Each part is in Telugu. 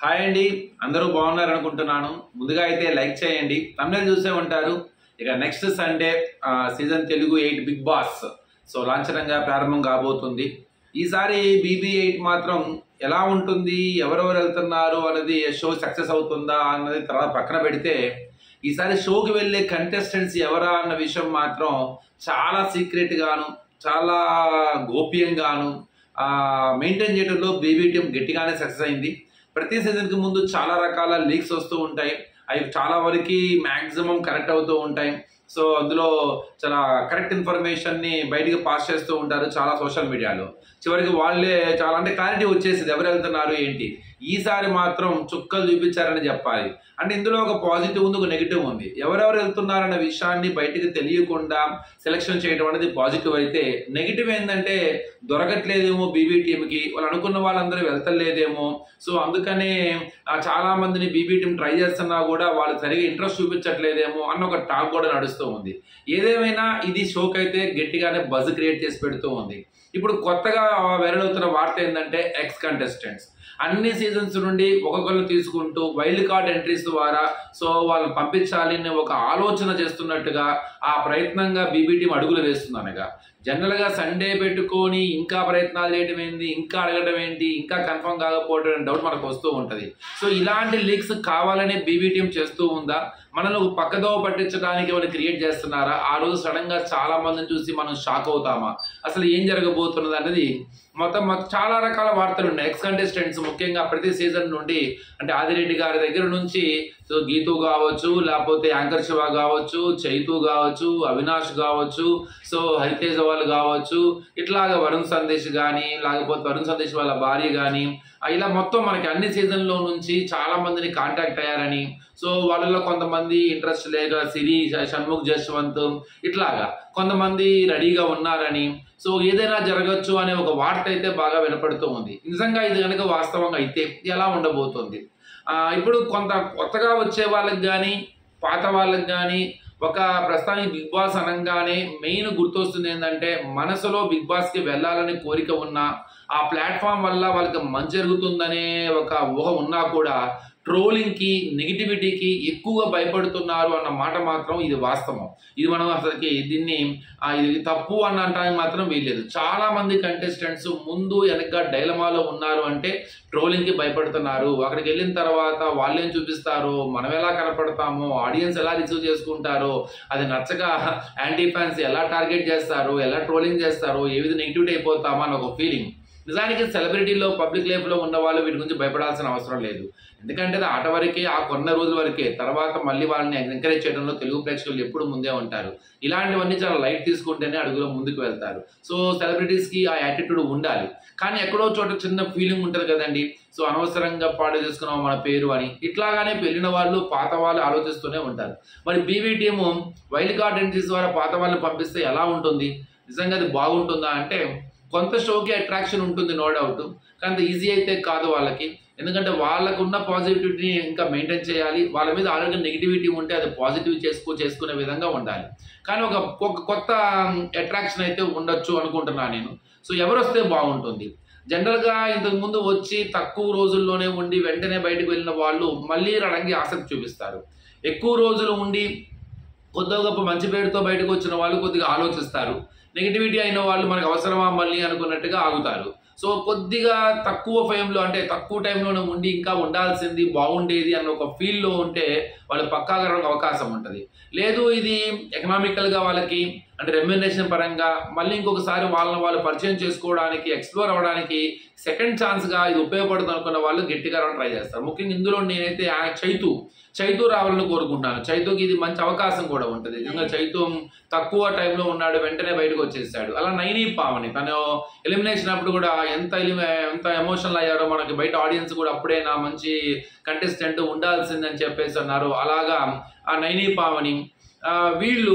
హాయ్ అండి, అందరూ బాగున్నారు అనుకుంటున్నాను. ముందుగా అయితే లైక్ చేయండి, తమిళ చూసే ఉంటారు. ఇక next Sunday season Telugu 8 Bigg Boss లాంఛనంగా ప్రారంభం కాబోతుంది. ఈసారి BB8 మాత్రం ఎలా ఉంటుంది, ఎవరెవరు వెళ్తున్నారు అనేది, షో సక్సెస్ అవుతుందా అన్నది తర్వాత పక్కన పెడితే, ఈసారి షోకి వెళ్ళే కంటెస్టెంట్స్ ఎవరా అన్న విషయం మాత్రం చాలా సీక్రెట్ గాను, చాలా గోప్యంగాను మెయింటైన్ చేయడంలో BB టీం గట్టిగానే సక్సెస్ అయింది. ప్రతి సీజన్కి ముందు చాలా రకాల లీక్స్ వస్తూ ఉంటాయి. అవి చాలా వరకు మ్యాక్సిమం కరెక్ట్ అవుతూ ఉంటాయి. అందులో చాలా కరెక్ట్ ఇన్ఫర్మేషన్ని బయటికి పాస్ చేస్తూ ఉంటారు చాలా సోషల్ మీడియాలో. చివరికి వాళ్ళే చాలా అంటే క్లారిటీ వచ్చేసింది ఎవరు వెళ్తున్నారు ఏంటి. ఈసారి మాత్రం చుక్కలు చూపించారని చెప్పాలి. అంటే ఇందులో ఒక పాజిటివ్ ఉంది, ఒక నెగిటివ్ ఉంది. ఎవరెవరు వెళ్తున్నారన్న విషయాన్ని బయటికి తెలియకుండా సెలెక్షన్ చేయడం అనేది పాజిటివ్ అయితే, నెగిటివ్ ఏంటంటే దొరకట్లేదేమో BB టీంకి, వాళ్ళు అనుకున్న వాళ్ళందరూ వెళ్తలేదేమో. అందుకనే చాలా మందిని BB టీం ట్రై చేస్తున్నా కూడా వాళ్ళు సరిగా ఇంట్రెస్ట్ చూపించట్లేదేమో అన్న ఒక టాక్ కూడా నడుస్తూ ఉంది. ఏదేమైనా ఇది షోకి అయితే గట్టిగానే బజ్ క్రియేట్ చేసి పెడుతూ ఉంది. ఇప్పుడు కొత్తగా వైరల్ అవుతున్న వార్త ఏంటంటే ఎక్స్ కంటెస్టెంట్స్ అన్ని సీజన్స్ నుండి ఒక్కొక్కరు తీసుకుంటూ వైల్డ్ కార్డ్ ఎంట్రీస్ ద్వారా వాళ్ళని పంపించాలి అనే ఒక ఆలోచన చేస్తున్నట్టుగా ఆ ప్రయత్నంగా BB టీం అడుగులు వేస్తుందనగా. జనరల్గా సండే పెట్టుకొని ఇంకా ప్రయత్నాలు చేయడం ఏంటి, ఇంకా అడగడం ఏంటి, ఇంకా కన్ఫర్మ్ కాకపోవడం అనే డౌట్ మనకు వస్తూ ఉంటుంది. ఇలాంటి లీక్స్ కావాలనే BB టీం చేస్తూ ఉందా, మనల్ని ఒక పక్కదోవ పట్టించడానికి ఏమైనా క్రియేట్ చేస్తున్నారా? ఆ రోజు సడన్ గా చాలా మందిని చూసి మనం షాక్ అవుతామా, అసలు ఏం జరగబోతున్నది అనేది మొత్తం చాలా రకాల వార్తలు ఉన్నాయి. ఎక్స్ కంటెస్టెంట్స్ ముఖ్యంగా ప్రతి సీజన్ నుండి, అంటే ఆదిరెడ్డి గారి దగ్గర నుంచి గీతు కావచ్చు, లేకపోతే యాంకర్ శివ కావచ్చు, చైతు కావచ్చు, అవినాష్ కావచ్చు, హరితేజ వాళ్ళు కావచ్చు, ఇట్లాగా వరుణ్ సందేశ్ కానీ, లేకపోతే వరుణ్ సందేశ్ వాళ్ళ భార్య కానీ, ఇలా మొత్తం మనకి అన్ని సీజన్లో నుంచి చాలా మందిని కాంటాక్ట్ అయ్యారని, వాళ్ళలో కొంతమంది ఇంట్రెస్ట్ లేక సిరి, షణ్ముఖ్ జశ్వంత్ ఇట్లాగా కొంతమంది రెడీగా ఉన్నారని, ఏదైనా జరగచ్చు అనే ఒక వార్త అయితే బాగా వినపడుతూ ఉంది. నిజంగా ఇది కనుక వాస్తవంగా అయితే ఎలా ఉండబోతుంది? ఇప్పుడు కొత్తగా వచ్చే వాళ్ళకి కానీ, పాత వాళ్ళకి కానీ ఒక ప్రస్తుతానికి బిగ్ బాస్ అనగానే మెయిన్ గుర్తొస్తుంది ఏంటంటే, మనసులో బిగ్ బాస్కి వెళ్ళాలని కోరిక ఉన్నా, ఆ ప్లాట్ఫామ్ వల్ల వాళ్ళకి మంచి జరుగుతుందనే ఒక ఊహ ఉన్నా కూడా ట్రోలింగ్కి, నెగిటివిటీకి ఎక్కువగా భయపడుతున్నారు అన్న మాట మాత్రం ఇది వాస్తవం. ఇది మనం అసలుకి దీన్ని ఇది తప్పు అని అనడానికి మాత్రం వీల్లేదు. చాలా మంది కంటెస్టెంట్స్ ముందు వెనక డైలమాలో ఉన్నారు అంటే ట్రోలింగ్కి భయపడుతున్నారు. అక్కడికి వెళ్ళిన తర్వాత వాళ్ళేం చూపిస్తారో, మనం ఎలా కనపడతామో, ఆడియన్స్ ఎలా రిసీవ్ చేసుకుంటారో, అది నచ్చక యాంటీ ఫ్యాన్స్ ఎలా టార్గెట్ చేస్తారో, ఎలా ట్రోలింగ్ చేస్తారో, ఏ విధంగా నెగిటివిటీ అయిపోతామో అని ఒక ఫీలింగ్. నిజానికి సెలబ్రిటీలో, పబ్లిక్ లైఫ్లో ఉన్న వాళ్ళు వీటి గురించి భయపడాల్సిన అవసరం లేదు. ఎందుకంటే అది ఆట వరకే, ఆ కొన్న రోజుల వరకే. తర్వాత మళ్ళీ వాళ్ళని ఎంకరేజ్ చేయడంలో తెలుగు ప్రేక్షకులు ఎప్పుడు ముందే ఉంటారు. ఇలాంటివన్నీ చాలా లైట్ తీసుకుంటేనే అడుగులో ముందుకు వెళ్తారు. సెలబ్రిటీస్కి ఆ యాటిట్యూడ్ ఉండాలి. కానీ ఎక్కడో చోట చిన్న ఫీలింగ్ ఉంటుంది కదండి, అనవసరంగా పాడు చేసుకున్నాం మన పేరు అని. ఇట్లాగానే వెళ్ళిన వాళ్ళు, పాత వాళ్ళు ఆలోచిస్తూనే ఉంటారు. మరి BB team wild card entries ద్వారా పాత వాళ్ళని పంపిస్తే ఎలా ఉంటుంది? నిజంగా అది బాగుంటుందా అంటే, కొంత షోకి అట్రాక్షన్ ఉంటుంది, నో డౌట్. కానీ అంత ఈజీ అయితే కాదు వాళ్ళకి. ఎందుకంటే వాళ్ళకు ఉన్న పాజిటివిటీని ఇంకా మెయింటైన్ చేయాలి. వాళ్ళ మీద ఆల్రెడీ నెగిటివిటీ ఉంటే అది పాజిటివ్ చేసుకునే విధంగా ఉండాలి. కానీ ఒక కొత్త అట్రాక్షన్ అయితే ఉండొచ్చు అనుకుంటున్నాను నేను. ఎవరు వస్తే బాగుంటుంది? జనరల్గా ఇంతకుముందు వచ్చి తక్కువ రోజుల్లోనే ఉండి వెంటనే బయటకు వెళ్ళిన వాళ్ళు మళ్ళీ రావడానికి ఆసక్తి చూపిస్తారు. ఎక్కువ రోజులు ఉండి కొద్దిగా గొప్ప మంచి పేరుతో బయటకు వచ్చిన వాళ్ళు కొద్దిగా ఆలోచిస్తారు. నెగిటివిటీ అయిన వాళ్ళు మనకు అవసరమా మళ్ళీ అనుకున్నట్టుగా ఆగుతారు. కొద్దిగా తక్కువ ఫేమ్లో, అంటే తక్కువ టైంలోనే ఉండి ఇంకా ఉండాల్సింది, బాగుండేది అన్న ఒక ఫీల్లో ఉంటే వాళ్ళు పక్కాగా రావడానికి అవకాశం ఉంటుంది. లేదు, ఇది ఎకనామికల్గా వాళ్ళకి అంటే రెమ్యునరేషన్ పరంగా మళ్ళీ ఇంకొకసారి వాళ్ళని వాళ్ళు పరిచయం చేసుకోవడానికి, ఎక్స్ప్లోర్ అవ్వడానికి సెకండ్ ఛాన్స్గా ఇది ఉపయోగపడుతుంది అనుకున్న వాళ్ళు గట్టిగా రావడం ట్రై చేస్తారు. ముఖ్యంగా ఇందులో నేనైతే చైతు రావాలని కోరుకుంటాను. చైతుకి ఇది మంచి అవకాశం కూడా ఉంటుంది. నిజంగా చైతు తక్కువ టైంలో ఉన్నాడు, వెంటనే బయటకు వచ్చేసాడు. అలా నైని పావని తను ఎలిమినేషన్ అప్పుడు కూడా ఎంత ఎమోషనల్ అయ్యారో మనకి బయట ఆడియన్స్ కూడా అప్పుడైనా మంచి కంటెస్టెంట్ ఉండాల్సిందని చెప్పేసి అన్నారు. అలాగా ఆ నైని పావని వీళ్ళు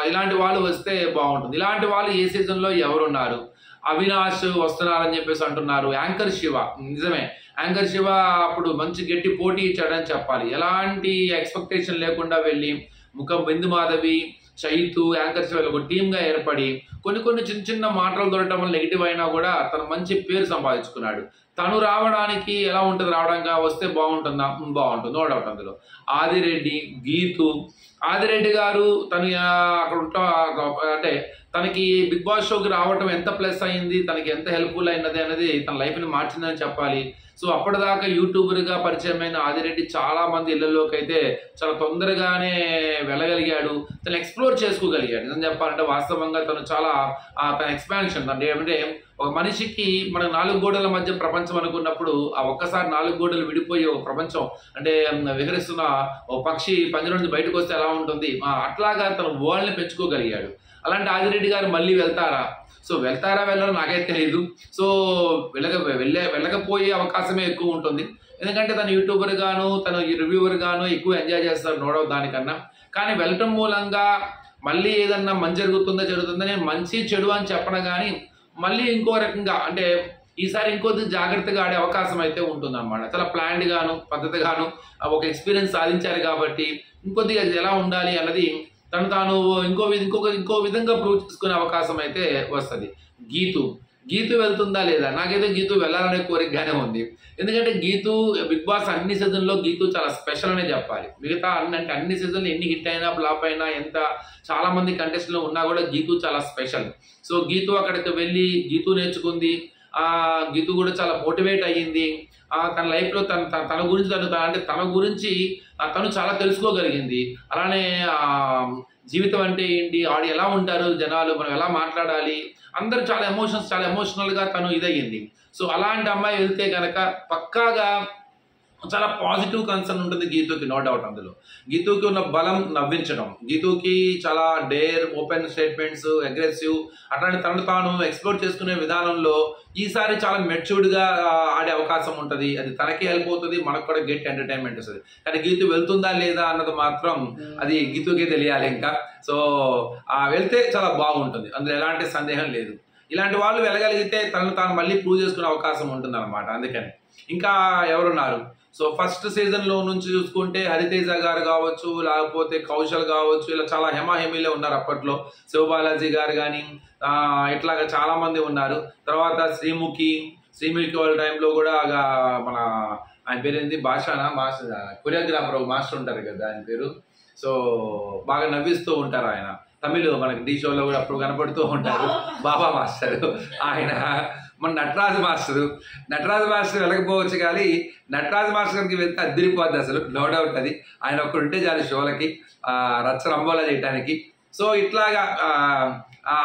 ఇలాంటి వాళ్ళు వస్తే బాగుంటుంది. ఇలాంటి వాళ్ళు ఏ సీజన్లో ఎవరున్నారు? అవినాష్ వస్తున్నారని చెప్పేసి అంటున్నారు. యాంకర్ శివ, నిజమే, యాంకర్ శివ అప్పుడు మంచి గట్టి పోటీ ఇచ్చాడని చెప్పాలి. ఎలాంటి ఎక్స్పెక్టేషన్ లేకుండా వెళ్ళి బిందు మాధవి, చైతు, యాంకర్ శివ ఒక టీమ్గా ఏర్పడి కొన్ని చిన్న చిన్న మాటలు దొరకడం వల్ల నెగిటివ్ అయినా కూడా తను మంచి పేరు సంపాదించుకున్నాడు. తను రావడానికి ఎలా ఉంటుంది, రావడంగా వస్తే బాగుంటుందా, బాగుంటుంది, నో డౌట్. అందులో ఆదిరెడ్డి, గీతు, ఆదిరెడ్డి గారు తను అక్కడ ఉంటా అంటే తనకి బిగ్ బాస్ షోకి రావటం ఎంత ప్లస్ అయింది, తనకి ఎంత హెల్ప్ఫుల్ అయినది అనేది తన లైఫ్ని మార్చిందని చెప్పాలి. సో అప్పటిదాకా యూట్యూబర్గా పరిచయమైన ఆదిరెడ్డి చాలా మంది ఇళ్లలోకి అయితే చాలా తొందరగానే వెళ్ళగలిగాడు, తను ఎక్స్ప్లోర్ చేసుకోగలిగాడు. నిజం చెప్పాలంటే వాస్తవంగా తను చాలా తన ఎక్స్పాన్షన్ అంటే ఏమంటే ఒక మనిషికి మన 4 గోడల మధ్య ప్రపంచం అనుకున్నప్పుడు ఆ ఒక్కసారి 4 గోడలు విడిపోయి ఒక ప్రపంచం అంటే విహరిస్తున్న ఓ పక్షి పంజరం నుంచి బయటకు వస్తే ఎలా ఉంటుంది, అట్లాగా తన వరల్డ్ని పెంచుకోగలిగాడు. అలాంటి ఆదిరెడ్డి గారు మళ్ళీ వెళ్తారా? సో వెళ్తారా వెళ్ళారో నాకైతే తెలియదు. సో వెళ్ళకపోయే అవకాశమే ఎక్కువ ఉంటుంది. ఎందుకంటే తను యూట్యూబర్ గాను తను రివ్యూవర్ గాను ఎక్కువ ఎంజాయ్ చేస్తారు, నో డౌట్ దానికన్నా. కానీ వెళ్ళటం మూలంగా మళ్ళీ ఏదన్నా మంచి జరుగుతుందని మంచి చెడు అని చెప్పను, కానీ మళ్ళీ ఇంకో రకంగా అంటే ఈసారి ఇంకొద్ది జాగ్రత్తగా ఆడే అవకాశం అయితే ఉంటుంది అన్నమాట. చాలా ప్లాన్డ్ గాను పద్ధతిగాను ఒక ఎక్స్పీరియన్స్ సాధించారు కాబట్టి ఇంకొద్దిగా ఎలా ఉండాలి అన్నది తను తాను ఇంకో విధంగా ప్రూవ్ చేసుకునే అవకాశం అయితే వస్తుంది. గీతు వెళ్తుందా లేదా? నాకైతే గీతు వెళ్ళాలనే కోరికగానే ఉంది. ఎందుకంటే గీతు బిగ్ బాస్ అన్ని సీజన్లో గీతు చాలా స్పెషల్ అనే చెప్పాలి. మిగతా అన్ని సీజన్లు ఎన్ని హిట్ అయినా ఫ్లాప్ అయినా ఎంత చాలా మంది కంటెస్ట్లో ఉన్నా కూడా గీతు చాలా స్పెషల్. సో గీతు అక్కడికి వెళ్ళి గీతు నేర్చుకుంది, గీతు కూడా చాలా మోటివేట్ అయ్యింది. తన లైఫ్లో తన గురించి తను చాలా తెలుసుకోగలిగింది. అలానే జీవితం అంటే ఏంటి, ఆడు ఎలా ఉంటారు జనాలు, మనం ఎలా మాట్లాడాలి, అందరూ చాలా ఎమోషనల్గా తను ఇదయ్యింది. సో అలాంటి అమ్మాయి వెళ్తే కనుక పక్కాగా చాలా పాజిటివ్ కన్సర్న్ ఉంటుంది గీతుకి, నో డౌట్. అందులో గీతుకి ఉన్న బలం నవ్వించడం, గీతుకి చాలా డేర్, ఓపెన్ స్టేట్మెంట్స్, అగ్రెసివ్, అట్లాంటి తనను తాను ఎక్స్ప్లోర్ చేసుకునే విధానంలో ఈసారి చాలా మెచ్యూర్డ్గా ఆడే అవకాశం ఉంటుంది. అది తనకే హెల్ప్ అవుతుంది, మనకు కూడా గెట్ ఎంటర్టైన్మెంట్ వస్తుంది. కానీ గీతు వెళ్తుందా లేదా అన్నది మాత్రం అది గీతుకే తెలియాలి ఇంకా. సో వెళ్తే చాలా బాగుంటుంది, అందులో ఎలాంటి సందేహం లేదు. ఇలాంటి వాళ్ళు వెళ్ళగలిగితే తనను తాను మళ్ళీ ప్రూవ్ చేసుకునే అవకాశం ఉంటుంది అనమాట. అందుకని ఇంకా ఎవరున్నారు? సో ఫస్ట్ సీజన్లో నుంచి చూసుకుంటే హరితేజ గారు కావచ్చు, లేకపోతే కౌశల్ కావచ్చు, ఇలా చాలా హెమాహెమీలే ఉన్నారు అప్పట్లో. శివబాలాజీ గారు కానీ ఇట్లాగా చాలామంది ఉన్నారు. తర్వాత శ్రీముఖి వాళ్ళ టైంలో కూడా మన ఆయన పేరు ఏంటి, భాష కొరియోగ్రాఫర్ మాస్టర్ ఉంటారు కదా ఆయన పేరు. సో బాగా నవ్విస్తూ ఉంటారు ఆయన, తమిళ్ మనకి డి షోలో కూడా అప్పుడు కనపడుతూ ఉంటారు, బాబా మాస్టర్ ఆయన. మన నటరాజు మాస్టర్ వెళ్ళకపోవచ్చు, కానీ నటరాజు మాస్టర్కి వెళ్తే అద్దరిపోద్ది అసలు, నో డౌట్. అది ఆయన ఒక్కడు ఉంటే చాలు షోలకి రచ్చ రంబోలా చేయడానికి. సో ఇట్లాగా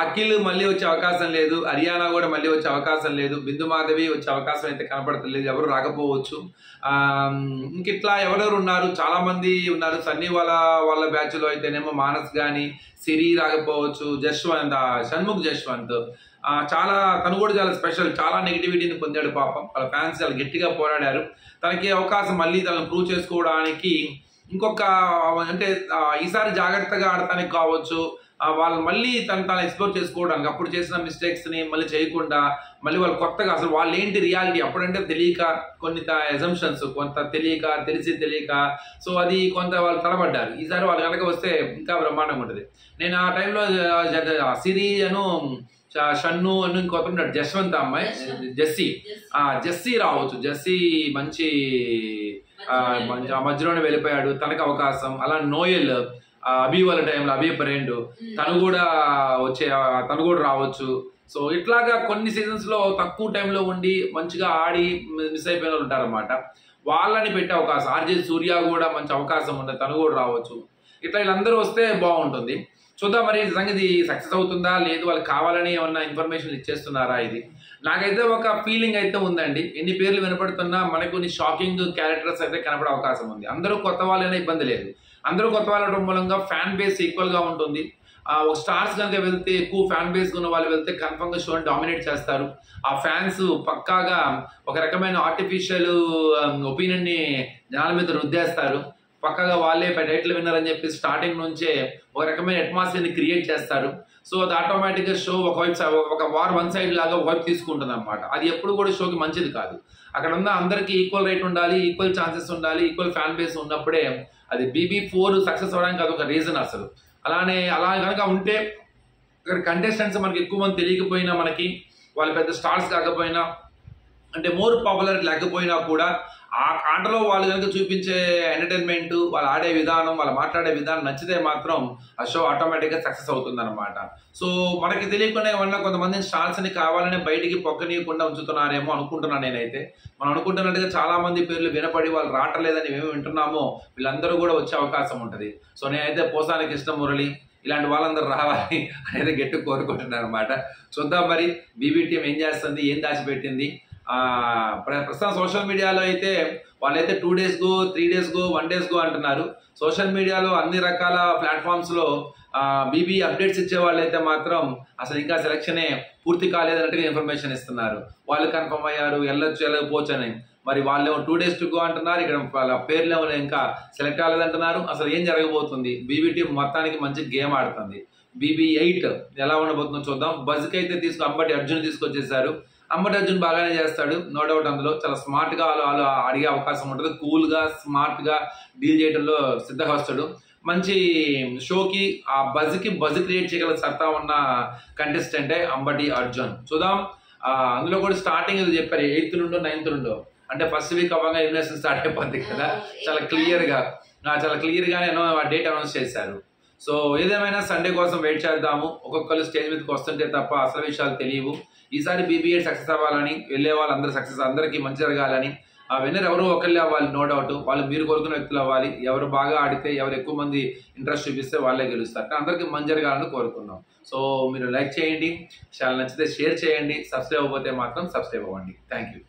అఖిల్ మళ్ళీ వచ్చే అవకాశం లేదు, హర్యానా కూడా మళ్ళీ వచ్చే అవకాశం లేదు, బిందు మాధవి వచ్చే అవకాశం అయితే కనపడతలేదు, ఎవరు రాకపోవచ్చు. ఇంకిట్లా ఎవరెవరు ఉన్నారు, చాలా మంది ఉన్నారు. సన్నీ వాళ్ళ బ్యాచ్లో అయితేనేమో మానస్ కానీ, సిరి రాకపోవచ్చు, షణ్ముఖ్ జశ్వంత్ తను కూడా చాలా స్పెషల్, చాలా నెగిటివిటీని పొందాడు పాపం. వాళ్ళ ఫ్యాన్స్ చాలా గట్టిగా పోరాడారు. తనకి అవకాశం మళ్ళీ తనను ప్రూవ్ చేసుకోవడానికి ఇంకొక అంటే ఈసారి జాగ్రత్తగా ఆడటానికి కావచ్చు, వాళ్ళు మళ్ళీ తను ఎక్స్ప్లోర్ చేసుకోవడానికి, అప్పుడు చేసిన మిస్టేక్స్ని మళ్ళీ చేయకుండా మళ్ళీ వాళ్ళు కొత్తగా అసలు వాళ్ళు ఏంటి రియాలిటీ, అప్పుడంటే తెలియక కొన్ని ఎజంప్షన్స్, కొంత తెలియక సో అది కొంత వాళ్ళు తడబడ్డారు. ఈసారి వాళ్ళు కనుక వస్తే ఇంకా బ్రహ్మాండంగా ఉంటుంది. నేను ఆ టైంలో సిరి షన్ను అని ఇంకొక ఉన్నాడు, జశ్వంత్ అమ్మాయి జెస్సీ రావచ్చు. జెస్సీ మంచి మధ్యలోనే వెళ్ళిపోయాడు, తనకు అవకాశం. అలా నోయల్ అభి వాళ్ళ టైంలో అభి పరేండు తను కూడా రావచ్చు. సో ఇట్లాగా కొన్ని సీజన్స్లో తక్కువ టైంలో ఉండి మంచిగా ఆడి మిస్ అయిపోయిన వాళ్ళు ఉంటారన్నమాట. వాళ్ళని పెట్టే అవకాశం, ఆర్జే సూర్య కూడా మంచి అవకాశం ఉంది, తను కూడా రావచ్చు. ఇట్లా వీళ్ళందరూ వస్తే బాగుంటుంది. చూద్దాం మరి సంగతి సక్సెస్ అవుతుందా లేదు, వాళ్ళు కావాలని ఏమన్నా ఇన్ఫర్మేషన్ ఇచ్చేస్తున్నారా? ఇది నాకైతే ఒక ఫీలింగ్ అయితే ఉందండి. ఎన్ని పేర్లు వినపడుతున్నా మనకు కొన్ని షాకింగ్ క్యారెక్టర్స్ అయితే కనపడే అవకాశం ఉంది. అందరూ కొత్త వాళ్ళైనా ఇబ్బంది లేదు, అందరూ కొత్త వాళ్ళ మూలంగా ఫ్యాన్ బేస్ ఈక్వల్గా ఉంటుంది. ఒక స్టార్స్ కనుక వెళ్తే, ఎక్కువ ఫ్యాన్ బేస్ ఉన్న వాళ్ళు వెళ్తే కన్ఫర్మ్గా షోని డామినేట్ చేస్తారు. ఆ ఫ్యాన్స్ పక్కాగా ఒక రకమైన ఆర్టిఫిషియల్ ఒపీనియన్ని జనాల మీద రుద్దేస్తారు. పక్కగా వాళ్ళే టైటిల్ విన్నర్ అని చెప్పి స్టార్టింగ్ నుంచే ఒక రకమైన అట్మాస్ఫియర్ని క్రియేట్ చేస్తారు. సో అది ఆటోమేటిక్గా షో ఒక వార్ వన్ సైడ్ లాగా ఒకవైపు తీసుకుంటుంది అనమాట. అది ఎప్పుడు కూడా షోకి మంచిది కాదు. అక్కడ ఉన్న అందరికీ ఈక్వల్ రైట్ ఉండాలి, ఈక్వల్ ఛాన్సెస్ ఉండాలి, ఈక్వల్ ఫ్యాన్ బేస్ ఉన్నప్పుడే అది BB4 సక్సెస్ అవ్వడానికి అదొక రీజన్. అసలు అలా కనుక ఉంటే ఇక్కడ కంటెస్టెంట్స్ మనకి ఎక్కువ మంది తెలియకపోయినా, మనకి వాళ్ళు పెద్ద స్టార్స్ కాకపోయినా, అంటే మోర్ పాపులర్ లేకపోయినా కూడా ఆ ఆటలో వాళ్ళు కనుక చూపించే ఎంటర్టైన్మెంట్, వాళ్ళు ఆడే విధానం, వాళ్ళు మాట్లాడే విధానం నచ్చితే మాత్రం ఆ షో ఆటోమేటిక్గా సక్సెస్ అవుతుంది అనమాట. సో మనకి తెలియకుండా ఏమన్నా కొంతమంది స్టార్స్ని కావాలని బయటికి పొక్కనీయకుండా ఉంచుతున్నారేమో అనుకుంటున్నాను నేనైతే. మనం అనుకుంటున్నట్టుగా చాలా మంది పేర్లు వినపడి వాళ్ళు రావట్లేదని మేము వింటున్నామో వీళ్ళందరూ కూడా వచ్చే అవకాశం ఉంటుంది. సో నేనైతే పోసాని కృష్ణమురళి ఇలాంటి వాళ్ళందరూ రావాలి అనేది గట్టి కోరుకుంటున్నాను అనమాట. చూద్దాం మరి బీబీ టీం ఏం చేస్తుంది, ఏం దాచిపెట్టింది. ప్రస్తుతం సోషల్ మీడియాలో అయితే వాళ్ళైతే 2 days go 3 days go 1 days go అంటున్నారు. సోషల్ మీడియాలో అన్ని రకాల ప్లాట్ఫామ్స్లో బీబీ అప్డేట్స్ ఇచ్చే వాళ్ళైతే మాత్రం అసలు ఇంకా సెలక్షనే పూర్తి కాలేదన్నట్టుగా ఇన్ఫర్మేషన్ ఇస్తున్నారు. వాళ్ళు కన్ఫర్మ్ అయ్యారు, వెళ్ళొచ్చు వెళ్ళకపోవచ్చు అని. మరి వాళ్ళు 2 days to go అంటున్నారు, ఇక్కడ వాళ్ళ పేర్లు ఇంకా సెలెక్ట్ అవ్వలేదంటున్నారు. అసలు ఏం జరగబోతుంది? బీబీ టీం మొత్తానికి మంచి గేమ్ ఆడుతుంది. బీబీ 8 ఎలా ఉండబోతుందో చూద్దాం. బజ్కి అయితే అంబటి అర్జున్ తీసుకొచ్చేసారు. అంబటి అర్జున్ బాగానే చేస్తాడు, నో డౌట్. అందులో చాలా స్మార్ట్గా అడిగే అవకాశం ఉంటుంది. కూల్గా స్మార్ట్గా డీల్ చేయడంలో సిద్ధహస్తుడు. మంచి షోకి ఆ బజ్ క్రియేట్ చేయగల సత్తా ఉన్న కంటెస్టెంటే అంబటి అర్జున్. చూద్దాం. అందులో కూడా స్టార్టింగ్ ఇది చెప్పారు 8th నుండో 9th నుండో, అంటే ఫస్ట్ వీక్ అవ్వగా ఎలిమినేషన్ స్టార్ట్ అయిపోద్ది కదా. చాలా క్లియర్గానే డేట్ అనౌన్స్ చేశారు. సో ఏదేమైనా సండే కోసం వెయిట్ చేద్దాము. ఒక్కొక్కరు స్టేజ్ మీదకి వస్తుంటే తప్ప అసలు విషయాలు తెలియవు. ఈసారి బీబీ8 సక్సెస్ అవ్వాలని, వెళ్ళే వాళ్ళందరూ సక్సెస్, అందరికీ మంచి జరగాలని. ఆ విన్నర్ ఎవరు ఒకళ్ళే అవ్వాలి, నో డౌట్. వాళ్ళు మీరు కోరుకున్న వ్యక్తులు అవ్వాలి. ఎవరు బాగా ఆడితే, ఎవరు ఎక్కువ మంది ఇంట్రెస్ట్ చూపిస్తే వాళ్ళే గెలుస్తారు. అందరికీ మంచి జరగాలని కోరుకున్నాం. సో మీరు లైక్ చేయండి, చాలా నచ్చితే షేర్ చేయండి, సబ్స్క్రైబ్ అవ్వకపోతే మాత్రం సబ్స్క్రైబ్ అవ్వండి. Thank you.